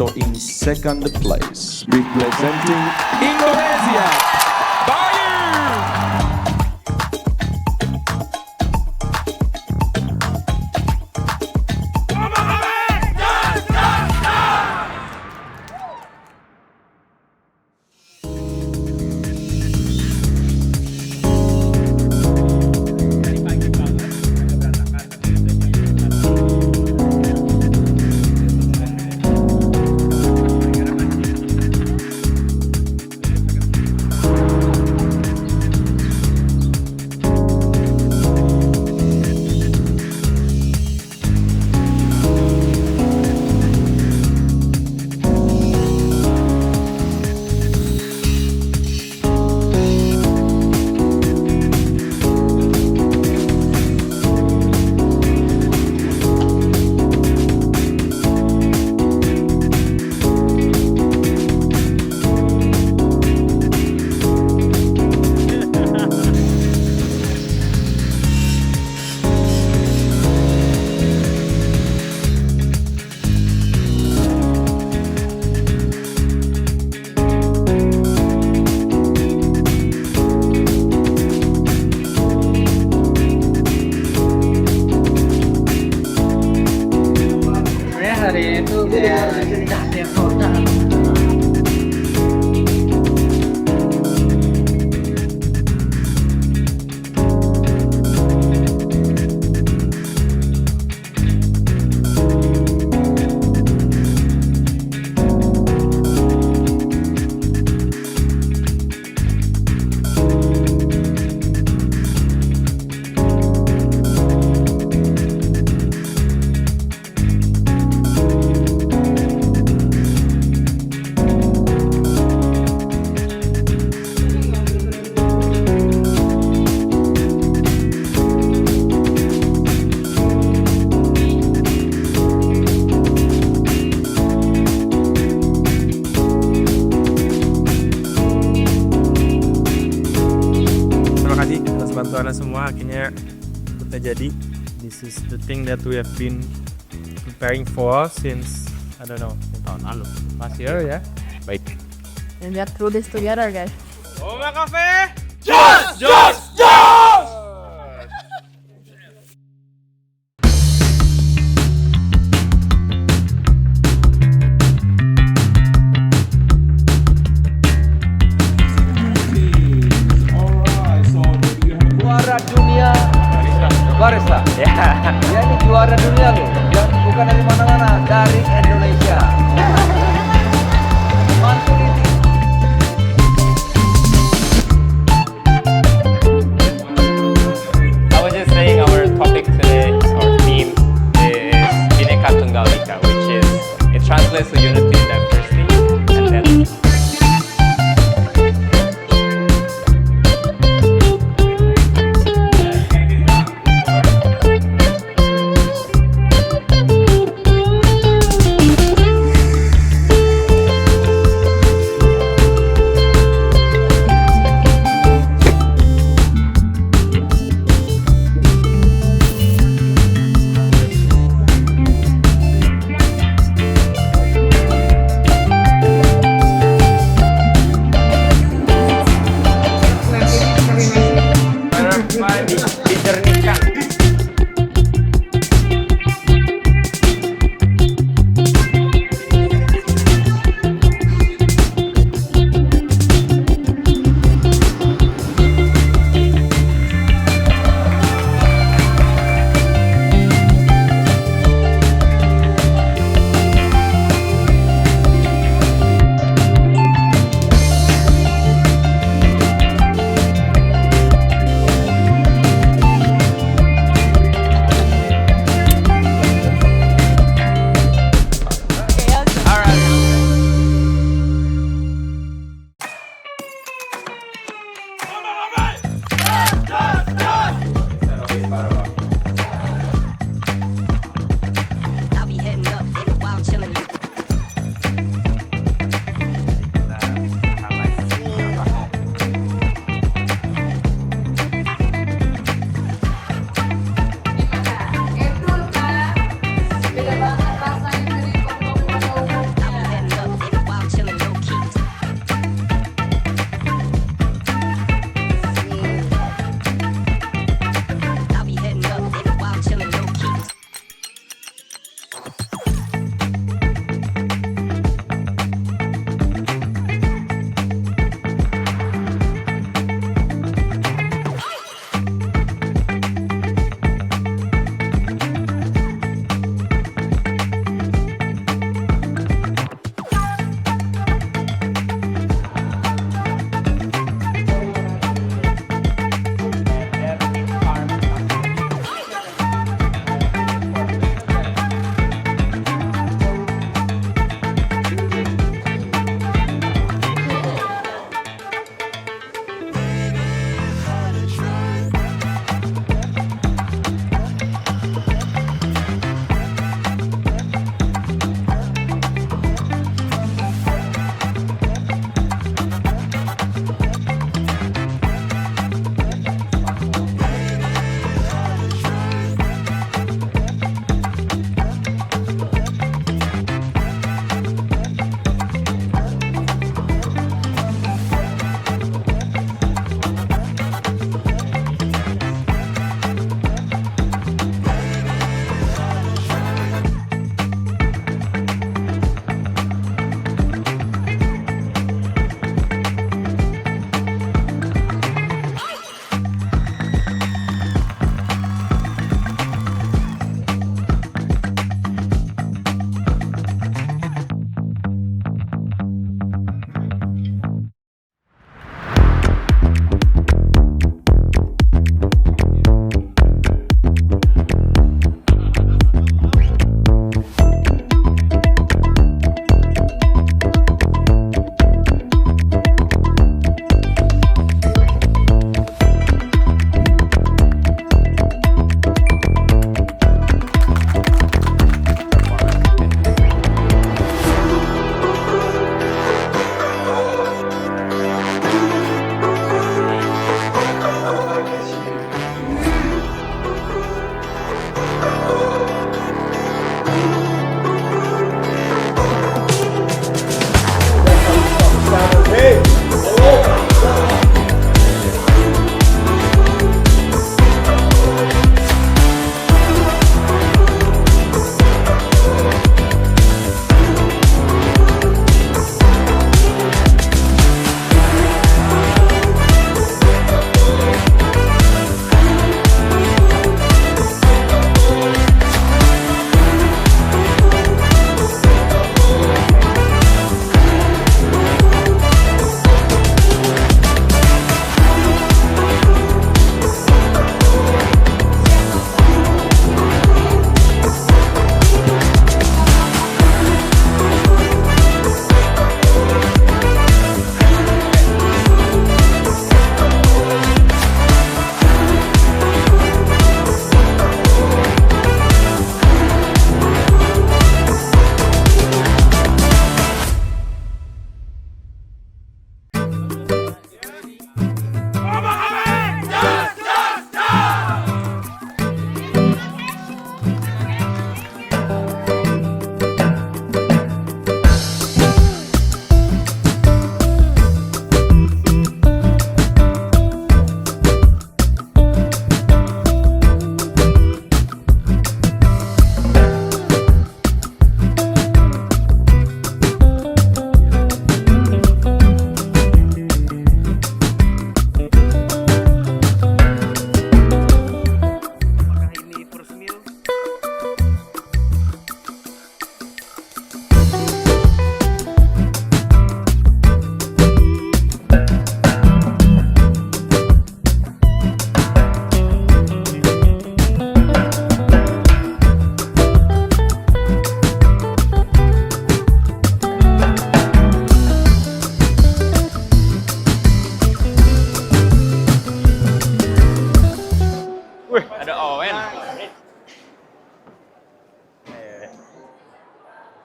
also in second place, representing Indonesia. Hari itu kayak Jakarta. Bantuan semua akhirnya udah jadi. This is the thing that we have been preparing for since I don't know tahun lalu, last year ya. Baik. And we are through this together, guys. Omakafé. Just! Juara dunia barista. Ya. Dia ini juara dunia loh. Dia bukan dari mana-mana, dari Indonesia. Mantul ini. I was just saying our topic today, our theme is Bhinneka Tunggal Ika, which is, it translates to unity in diversity, and then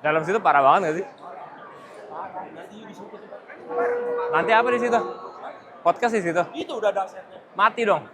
Dalam situ parah banget nggak sih? Nanti apa di situ? Podcast di situ? Itu udah ada asetnya. Mati dong.